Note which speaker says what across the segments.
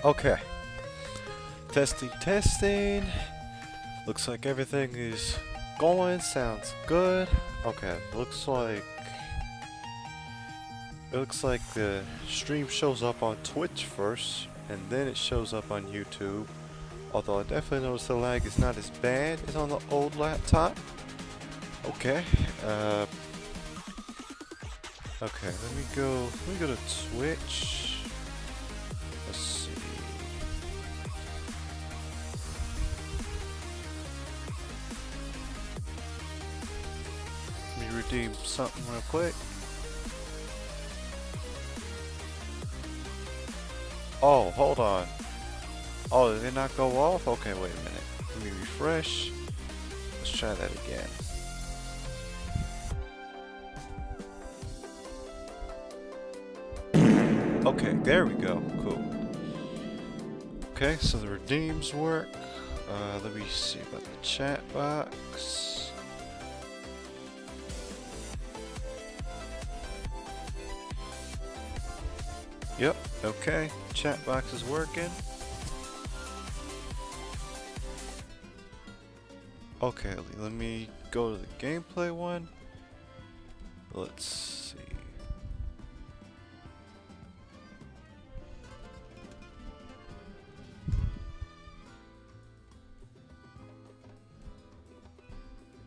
Speaker 1: Okay. Testing, testing. Looks like everything is going. Sounds good. Okay. Looks like the stream shows up on Twitch first, and then it shows up on YouTube. Although I definitely noticed the lag is not as bad as on the old laptop. Okay. Okay. Let me go to Twitch. Let's see. Let me redeem something real quick. Oh, hold on. Oh, did it not go off? Okay, wait a minute. Let me refresh. Let's try that again. Okay, there we go. Cool. Okay, so the redeems work. Let me see about the chat box. Yep, okay. Chat box is working. Okay, let me go to the gameplay one. Let's see.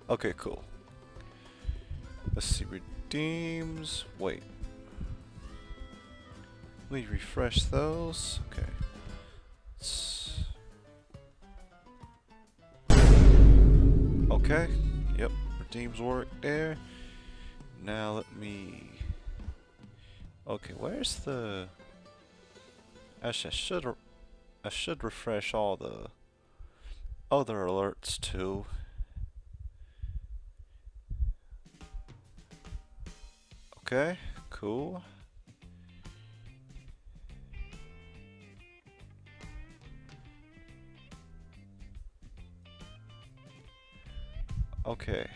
Speaker 1: Okay, cool. Let's see, redeems. Wait. Let me refresh those. Okay. Okay. Yep. Redeems work there. Now let me. Okay, where's the? Actually, I should refresh all the other alerts too. Okay. Cool. Okay.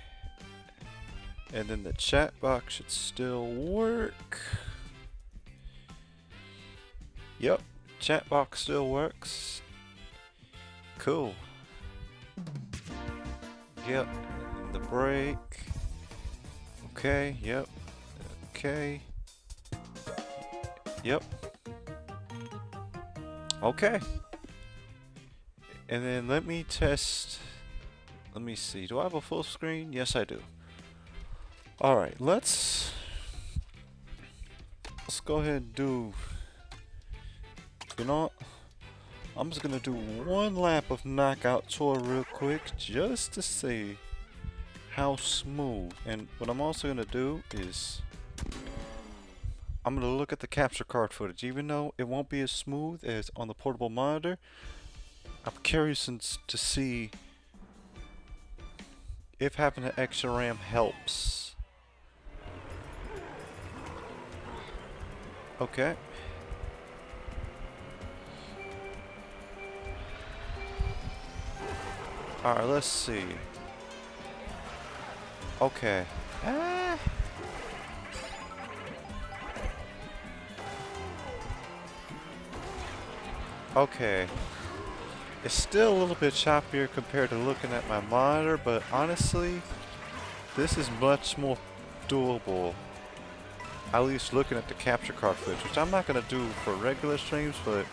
Speaker 1: And then the chat box should still work. Yep, chat box still works. Cool. Yep, and the break. Okay, yep. Okay. Yep. Okay. And then let me test. Let me see. Do I have a full screen? Yes, I do. Alright, let's go ahead and do. You know what? I'm just gonna do one lap of Knockout Tour real quick just to see how smooth. And what I'm also gonna do is I'm gonna look at the capture card footage. Even though it won't be as smooth as on the portable monitor, I'm curious to see if having an extra RAM helps. Okay. Alright, let's see. Okay. Okay. It's still a little bit choppier compared to looking at my monitor, but honestly, this is much more doable. At least looking at the capture card footage, which I'm not going to do for regular streams, but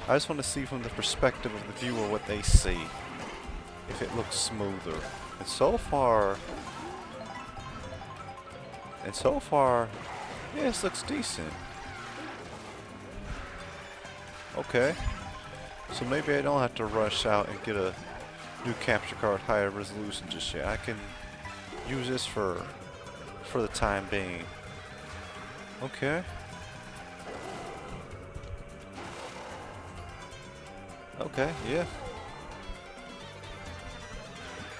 Speaker 1: I just want to see from the perspective of the viewer what they see. If it looks smoother. And so far, yeah, this looks decent. Okay. So maybe I don't have to rush out and get a new capture card higher resolution just yet. I can use this for the time being. Okay. Okay, yeah.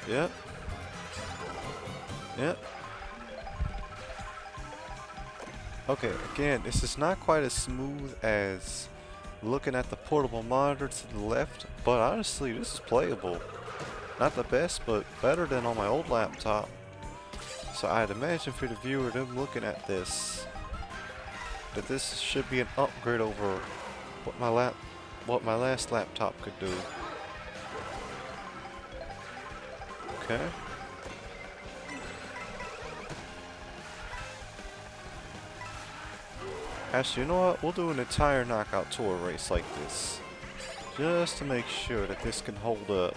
Speaker 1: Yep. Yep. Okay, again, this is not quite as smooth as looking at the portable monitor to the left, but honestly, this is playable. Not the best, but better than on my old laptop. So I'd imagine for the viewer, them looking at this, that this should be an upgrade over what my what my last laptop could do. Okay. Actually, you know what? We'll do an entire knockout tour race like this. Just to make sure that this can hold up.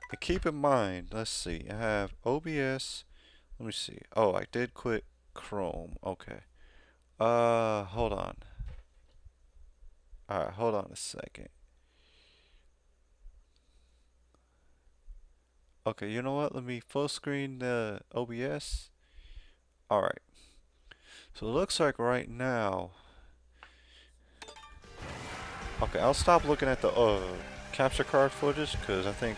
Speaker 1: And keep in mind, let's see, I have OBS. Let me see. Oh, I did quit Chrome. Okay. Hold on. Alright, hold on a second. Okay, you know what? Let me full screen the OBS. Alright. So it looks like right now. Okay, I'll stop looking at the capture card footage because I think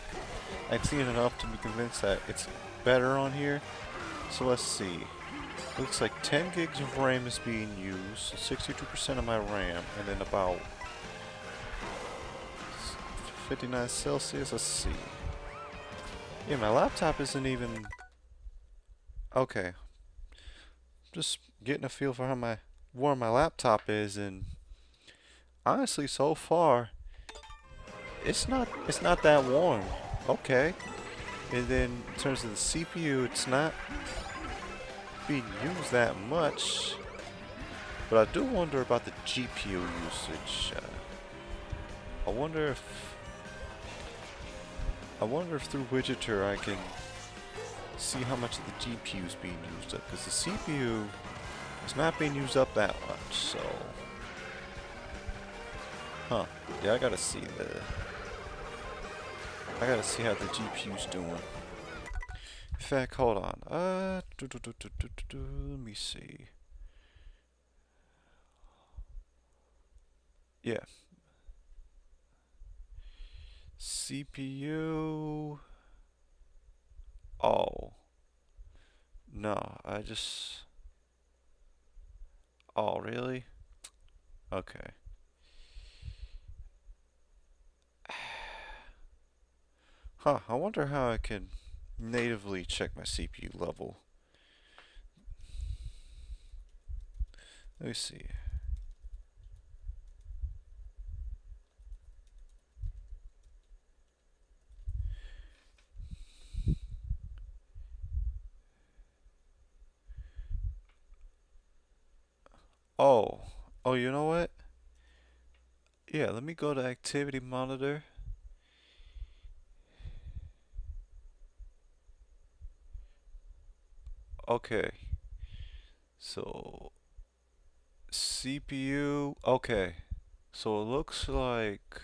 Speaker 1: I've seen enough to be convinced that it's better on here. So let's see. Looks like 10 gigs of RAM is being used, 62% of my RAM, and then about 59 Celsius. Let's see. Yeah, my laptop isn't even... Okay. Just getting a feel for how my warm my laptop is, and honestly, so far, it's not that warm. Okay. And then in terms of the CPU, it's not being used that much. But I do wonder about the GPU usage. I wonder if through Widgeter I can see how much of the GPU is being used up, because the CPU is not being used up that much. So, yeah, I gotta see how the GPU's doing. In fact, hold on. Let me see. Yeah. CPU. Oh. No, oh, really? Okay. Huh, I wonder how I can natively check my CPU level. Let me see. Oh, you know what? Yeah, let me go to activity monitor. Okay. So, CPU, okay. So it looks like,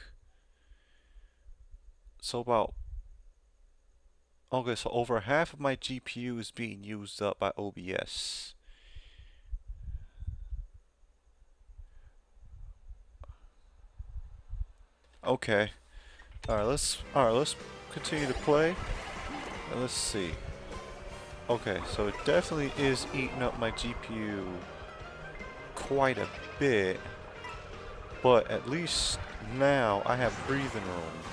Speaker 1: okay, so over half of my GPU is being used up by OBS. Okay. Alright, let's continue to play. And let's see. Okay, so it definitely is eating up my GPU quite a bit. But at least now I have breathing room.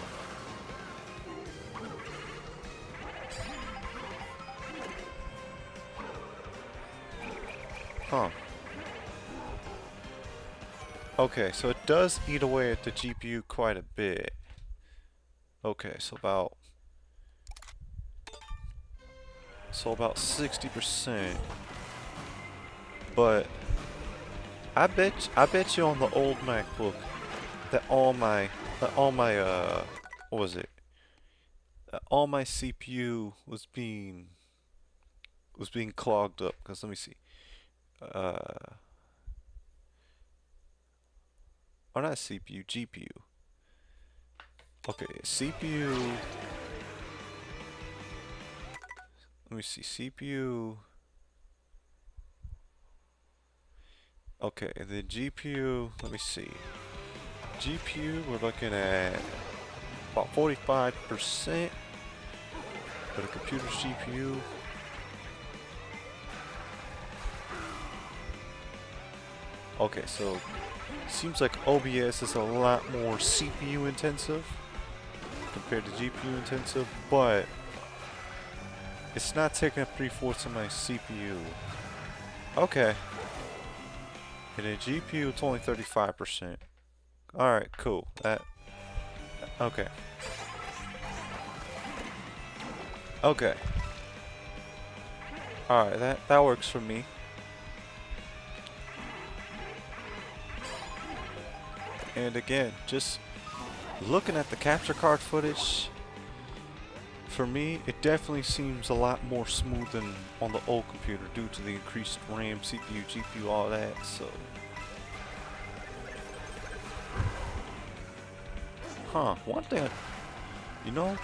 Speaker 1: Huh. Okay, so it does eat away at the GPU quite a bit. Okay, so about 60%. But I bet you on the old MacBook that all my what was it? All my CPU was being clogged up. Cause let me see. Or not CPU, GPU. Okay, CPU. Let me see, CPU. Okay, and then GPU, let me see. GPU, we're looking at about 45% for the computer's GPU. Okay, so seems like OBS is a lot more CPU intensive compared to GPU intensive, but it's not taking up 3/4 of my CPU. Okay. And then GPU, it's only 35%. Alright, cool. Okay. Okay. Alright, that works for me. And again, just looking at the capture card footage, for me, it definitely seems a lot more smooth than on the old computer due to the increased RAM, CPU, GPU, all that, so. One thing, you know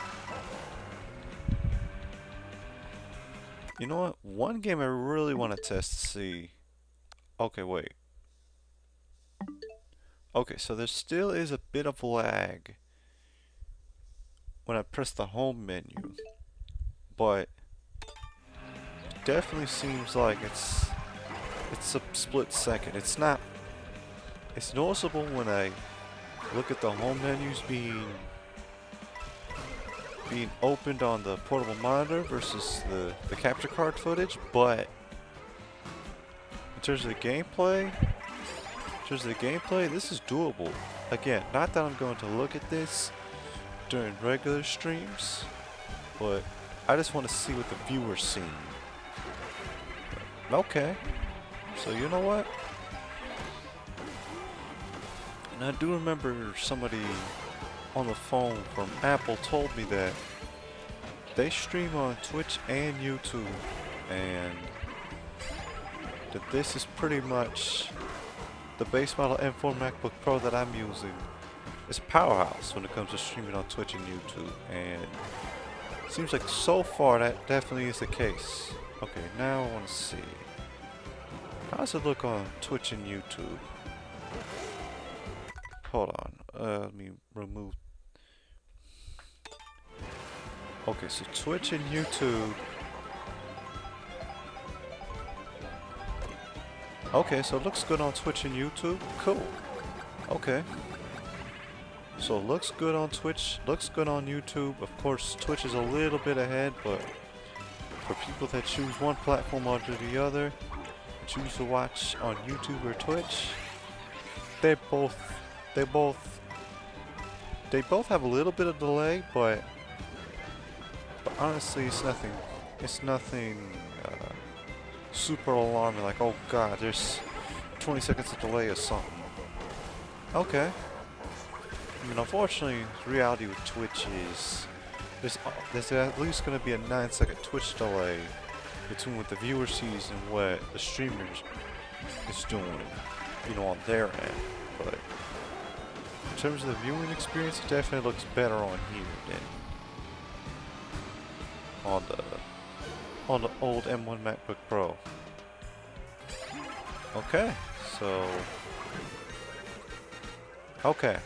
Speaker 1: what? One game I really want to test to see. Okay, wait. Okay, so there still is a bit of lag when I press the home menu, but it definitely seems like it's a split second. It's not. It's noticeable when I look at the home menus being opened on the portable monitor versus the capture card footage, but in terms of the gameplay, this is doable. Again, not that I'm going to look at this during regular streams, but I just want to see what the viewer's seeing. Okay, so you know what? And I do remember somebody on the phone from Apple told me that they stream on Twitch and YouTube, and that this is pretty much the base model M4 MacBook Pro that I'm using. It's a powerhouse when it comes to streaming on Twitch and YouTube, and it seems like so far that definitely is the case. Okay, now I want to see. How does it look on Twitch and YouTube? Hold on, let me remove. Okay, so Twitch and YouTube. Okay, so it looks good on Twitch and YouTube. Cool. Okay. So it looks good on Twitch, looks good on YouTube. Of course, Twitch is a little bit ahead, but for people that choose one platform over the other, choose to watch on YouTube or Twitch, they both have a little bit of delay, but honestly, it's nothing super alarming, like, oh god, there's 20 seconds of delay or something. Okay. I mean, unfortunately, the reality with Twitch is there's at least going to be a 9-second Twitch delay between what the viewer sees and what the streamer is doing, you know, on their end. But in terms of the viewing experience, it definitely looks better on here than on the old M1 MacBook Pro. Okay, so okay.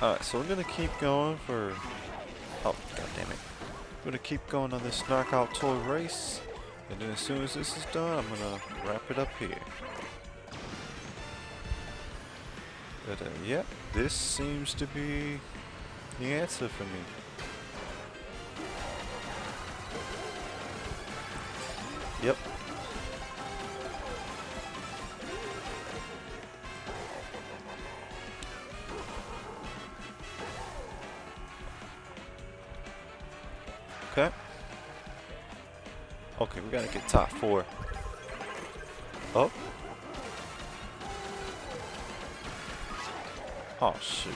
Speaker 1: Alright, so we're gonna keep going for. Oh, god damn it. We're gonna keep going on this knockout toy race, and then as soon as this is done, I'm gonna wrap it up here. But yep, this seems to be the answer for me. Yep. Okay. Okay, we gotta get top 4. Oh. Oh, shoot.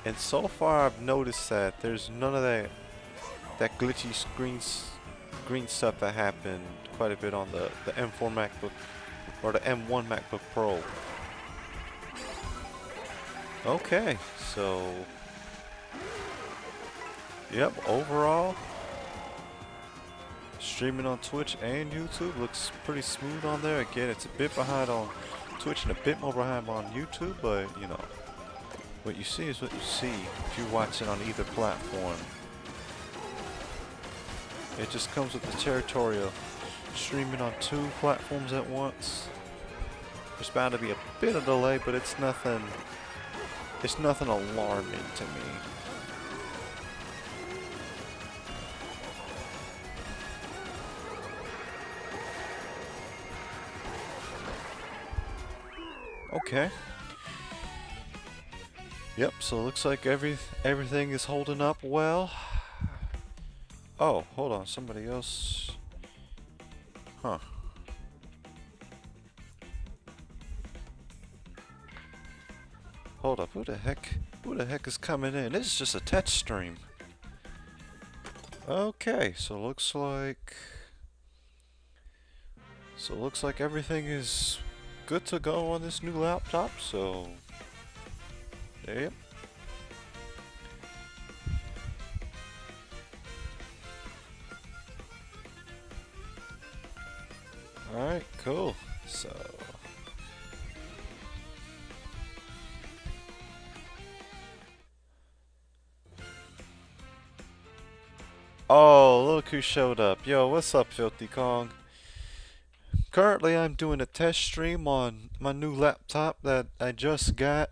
Speaker 1: And so far, I've noticed that there's none of that glitchy green stuff that happened quite a bit on the M4 MacBook or the M1 MacBook Pro. Okay, so yep, overall, streaming on Twitch and YouTube looks pretty smooth on there. Again, it's a bit behind on Twitch and a bit more behind on YouTube, but you know, what you see is what you see if you're watching on either platform. It just comes with the territory of streaming on 2 platforms at once. There's bound to be a bit of delay, but it's nothing. It's nothing alarming to me. Okay. Yep, so it looks like everything is holding up well. Oh, hold on, somebody else. Huh. Hold up, who the heck is coming in? This is just a test stream. Okay, so looks like everything is good to go on this new laptop, so yep. Alright, cool. So oh, look who showed up. Yo, what's up, Filthy Kong? Currently, I'm doing a test stream on my new laptop that I just got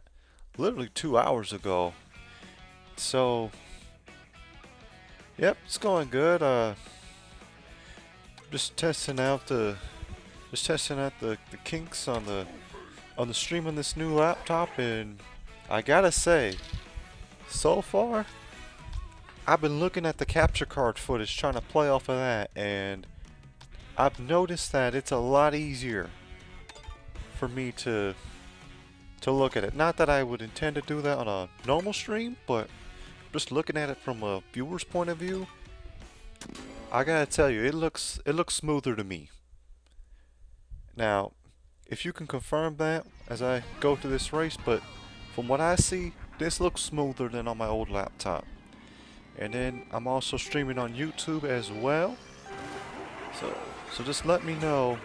Speaker 1: literally 2 hours ago. So, yep, it's going good. Just testing out the kinks on the stream on this new laptop, and I gotta say, so far, I've been looking at the capture card footage, trying to play off of that, and I've noticed that it's a lot easier for me to look at it. Not that I would intend to do that on a normal stream, but just looking at it from a viewer's point of view, I gotta tell you, it looks smoother to me. Now, if you can confirm that as I go through this race, but from what I see, this looks smoother than on my old laptop. And then I'm also streaming on YouTube as well. So just let me know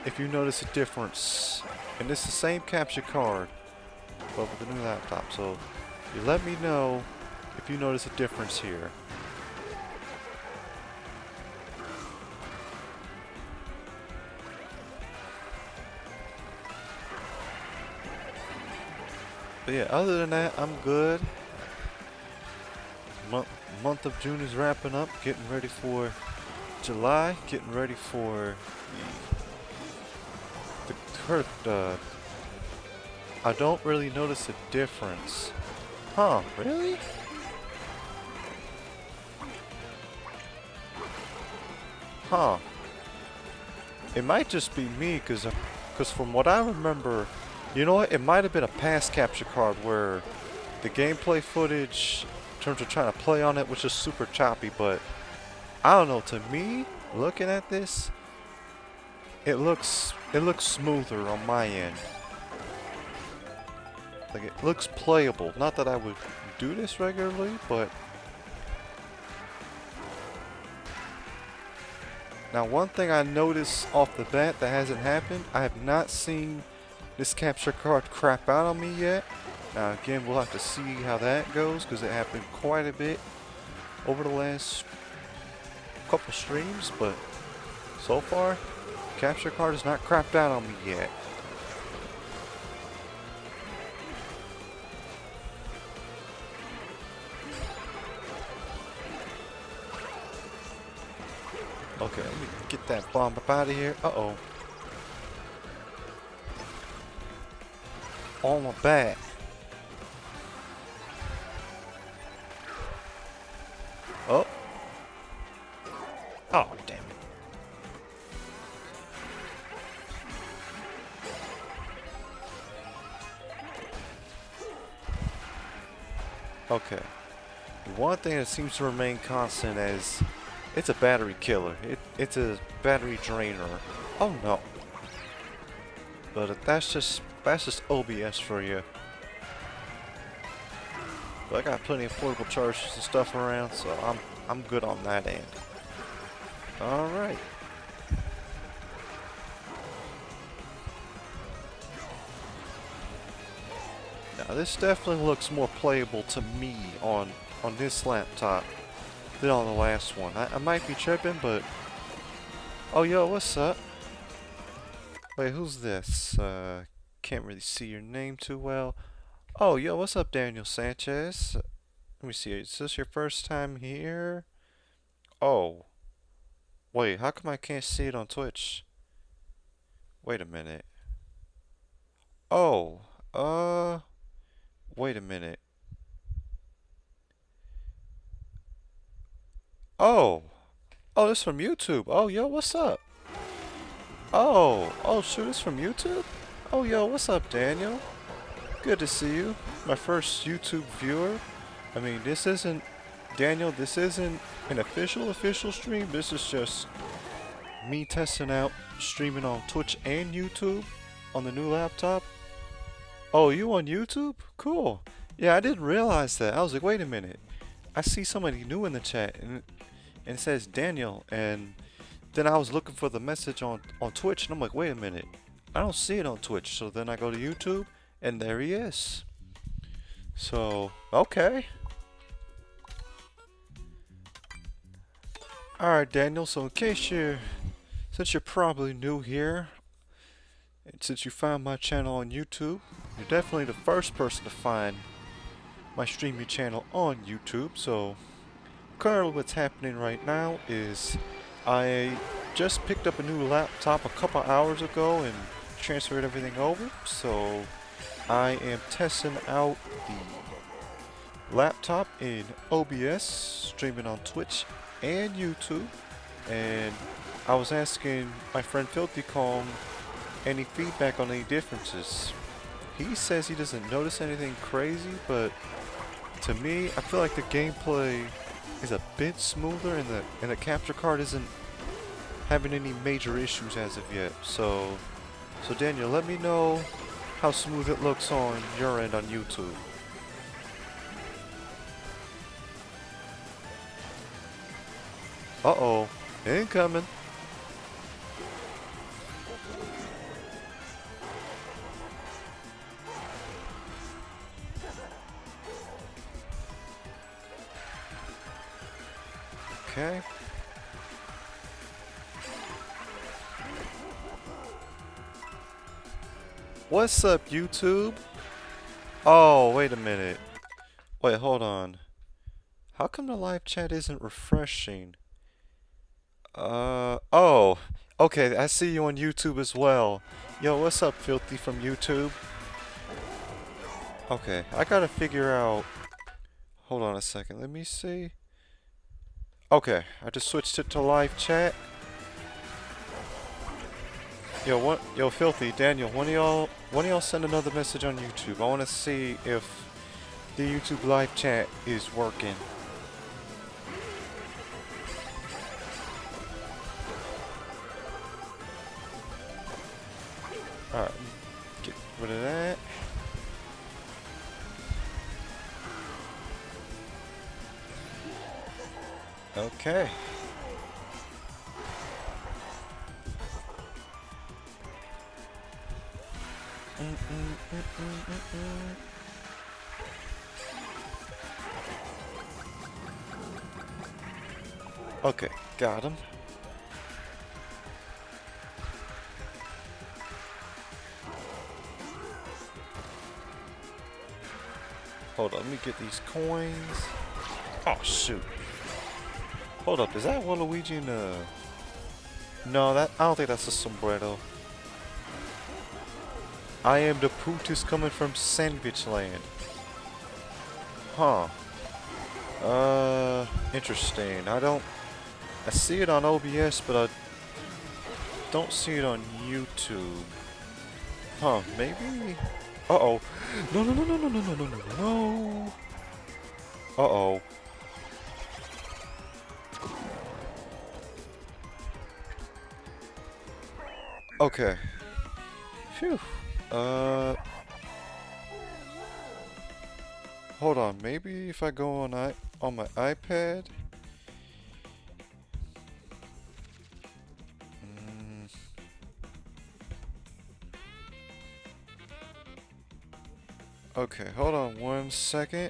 Speaker 1: if you notice a difference. And it's the same capture card, but with the new laptop. So you let me know if you notice a difference here. But yeah, other than that, I'm good. Month of June is wrapping up, getting ready for July, getting ready for I don't really notice a difference. Huh, really? Huh. It might just be me, cause from what I remember, you know what, it might have been a past capture card where the gameplay footage in terms of trying to play on it was just super choppy, but I don't know, to me, looking at this, it looks smoother on my end. Like, it looks playable. Not that I would do this regularly, but now one thing I noticed off the bat that hasn't happened, I have not seen this capture card crap out on me yet. Now again, we'll have to see how that goes, because it happened quite a bit over the last couple streams, but so far, capture card has not crapped out on me yet. Okay, let me get that bomb up out of here. Uh-oh. On my back. Oh. Oh, damn it. Okay. One thing that seems to remain constant is it's a battery killer. It's a battery drainer. Oh no. But that's just OBS for you. But I got plenty of portable chargers and stuff around, so I'm good on that end. Alright. Now this definitely looks more playable to me on this laptop than on the last one. I might be tripping, but oh yo, what's up? Wait, who's this? Can't really see your name too well. Oh, yo, what's up, Daniel Sanchez? Let me see. Is this your first time here? Oh, wait, how come I can't see it on Twitch? Wait a minute. Oh, wait a minute. Oh, oh, this from YouTube. Oh, yo, what's up? Oh, shoot, this from YouTube? Oh, yo, what's up, Daniel? Good to see you. My first YouTube viewer. I mean, this isn't, Daniel, this isn't an official stream. This is just me testing out streaming on Twitch and YouTube on the new laptop. Oh, you on YouTube? Cool. Yeah, I didn't realize that. I was like, wait a minute. I see somebody new in the chat and it says Daniel, and then I was looking for the message on Twitch and I'm like, wait a minute. I don't see it on Twitch. So then I go to YouTube and there he is. So, okay. Alright, Daniel, so in case since you're probably new here, and since you found my channel on YouTube, you're definitely the first person to find my streaming channel on YouTube. So currently what's happening right now is I just picked up a new laptop a couple hours ago and transferred everything over. So I am testing out the laptop in OBS, streaming on Twitch and YouTube, and I was asking my friend Filthy Kong any feedback on any differences. He says he doesn't notice anything crazy, but to me, I feel like the gameplay is a bit smoother and the capture card isn't having any major issues as of yet. So Daniel, let me know how smooth it looks on your end on YouTube. Uh-oh, incoming. Okay. What's up, YouTube? Oh, wait a minute. Wait, hold on. How come the live chat isn't refreshing? Oh. Okay, I see you on YouTube as well. Yo, what's up, Filthy from YouTube? Okay, I gotta figure out... Hold on a second, let me see. Okay, I just switched it to live chat. Yo, Filthy, Daniel, when do y'all send another message on YouTube? I wanna see if the YouTube live chat is working. Alright, get rid of that. Okay. Okay, got him. Hold on, let me get these coins. Oh, shoot. Hold up, is that Waluigi in the... No, I don't think that's a sombrero. I am the Pootus coming from Sandwich Land. Huh. Interesting. I see it on OBS, but I don't see it on YouTube. Huh, maybe... Uh-oh. No. Uh-oh. Okay. Phew. Hold on. Maybe if I go on my iPad. Okay, hold on 1 second.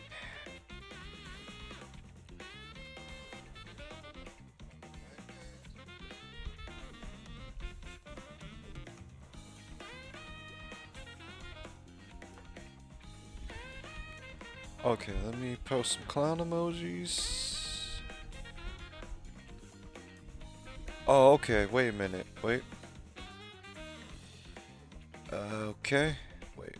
Speaker 1: Okay, let me post some clown emojis. Oh, okay, wait a minute. Wait. Okay. Wait.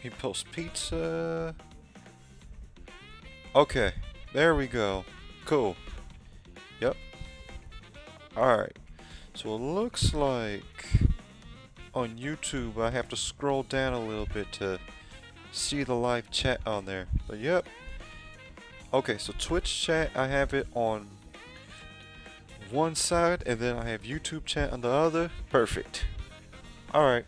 Speaker 1: He posts pizza. Okay, there we go. Cool. Yep. Alright. So it looks like on YouTube I have to scroll down a little bit to see the live chat on there. But yep. Okay, so Twitch chat, I have it on one side, and then I have YouTube chat on the other. Perfect. Alright.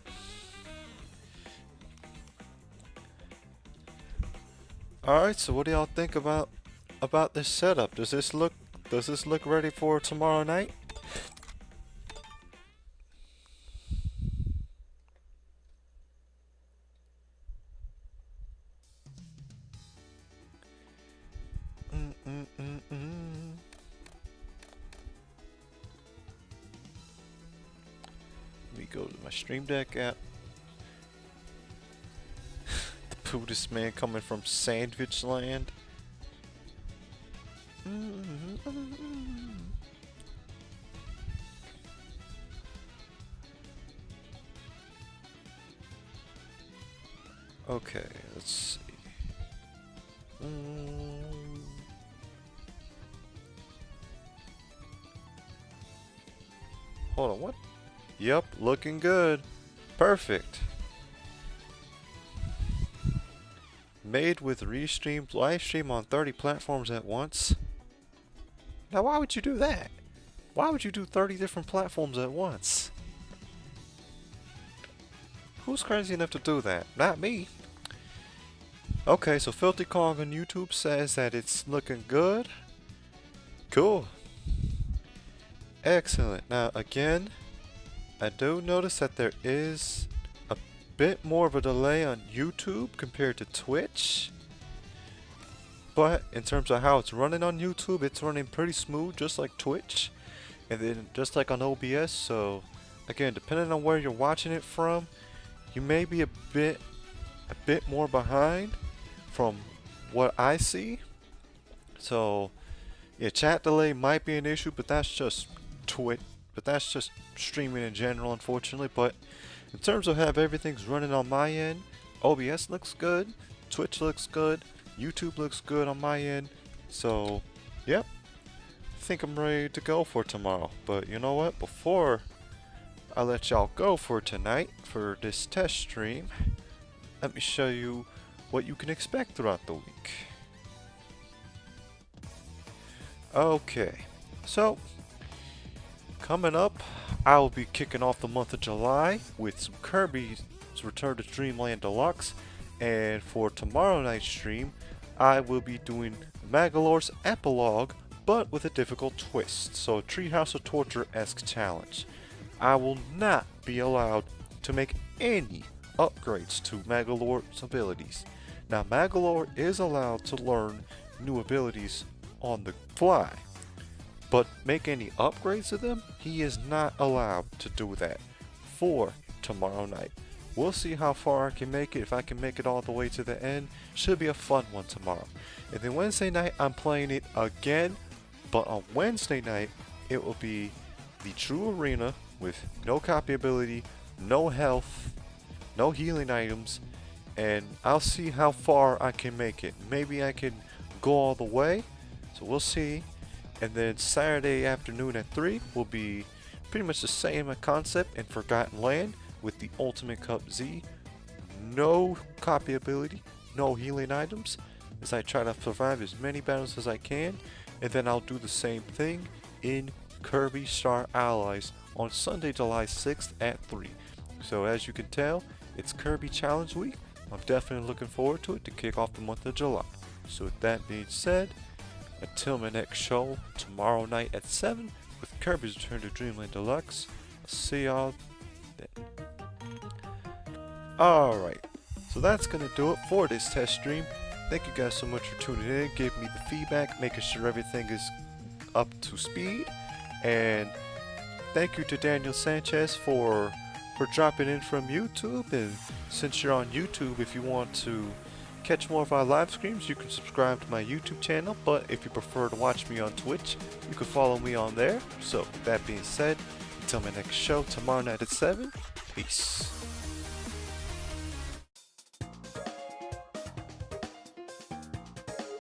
Speaker 1: Alright, so what do y'all think about this setup? Does this look ready for tomorrow night? Let me go to my Stream Deck app. The Buddhist man coming from Sandwich Land. Okay, let's see. Hold on, what? Yep, looking good. Perfect. Made with Restream, live stream on 30 platforms at once. Now, why would you do that? Why would you do 30 different platforms at once? Who's crazy enough to do that? Not me. Okay, so Filthy Kong on YouTube says that it's looking good. Cool. Excellent. Now, again, I do notice that there is a bit more of a delay on YouTube compared to Twitch. But in terms of how it's running on YouTube, it's running pretty smooth, just like Twitch. And then just like on OBS, so again, depending on where you're watching it from, you may be a bit more behind from what I see. So yeah, chat delay might be an issue, but that's just Twitch, but that's just streaming in general, unfortunately. But in terms of how everything's running on my end, OBS looks good, Twitch looks good, YouTube looks good on my end. So yep, I think I'm ready to go for tomorrow. But you know what, before I let y'all go for tonight for this test stream, let me show you what you can expect throughout the week. Okay, so coming up, I will be kicking off the month of July with some Kirby's Return to Dreamland Deluxe, and for tomorrow night's stream, I will be doing Magalore's Epilogue, but with a difficult twist, so a Treehouse of Torture-esque challenge. I will not be allowed to make any upgrades to Magalore's abilities. Now, Magalore is allowed to learn new abilities on the fly, but make any upgrades to them, he is not allowed to do that for tomorrow night. We'll see how far I can make it. If I can make it all the way to the end, should be a fun one tomorrow. And then Wednesday night, I'm playing it again, but on Wednesday night, it will be the true arena with no copy ability, no health, no healing items, and I'll see how far I can make it. Maybe I can go all the way, so we'll see. And then Saturday afternoon at 3 will be pretty much the same concept in Forgotten Land with the Ultimate Cup Z. No copy ability, no healing items, as I try to survive as many battles as I can. And then I'll do the same thing in Kirby Star Allies on Sunday, July 6th at 3. So as you can tell, it's Kirby Challenge Week. I'm definitely looking forward to it to kick off the month of July. So with that being said, until my next show tomorrow night at 7 with Kirby's Return to Dreamland Deluxe, I'll see y'all then. Alright, so that's going to do it for this test stream. Thank you guys so much for tuning in, giving me the feedback, making sure everything is up to speed. And thank you to Daniel Sanchez for for dropping in from YouTube. And since you're on YouTube, if you want to catch more of our live streams, you can subscribe to my YouTube channel. But if you prefer to watch me on Twitch, you can follow me on there. So with that being said, until my next show tomorrow night at 7, peace.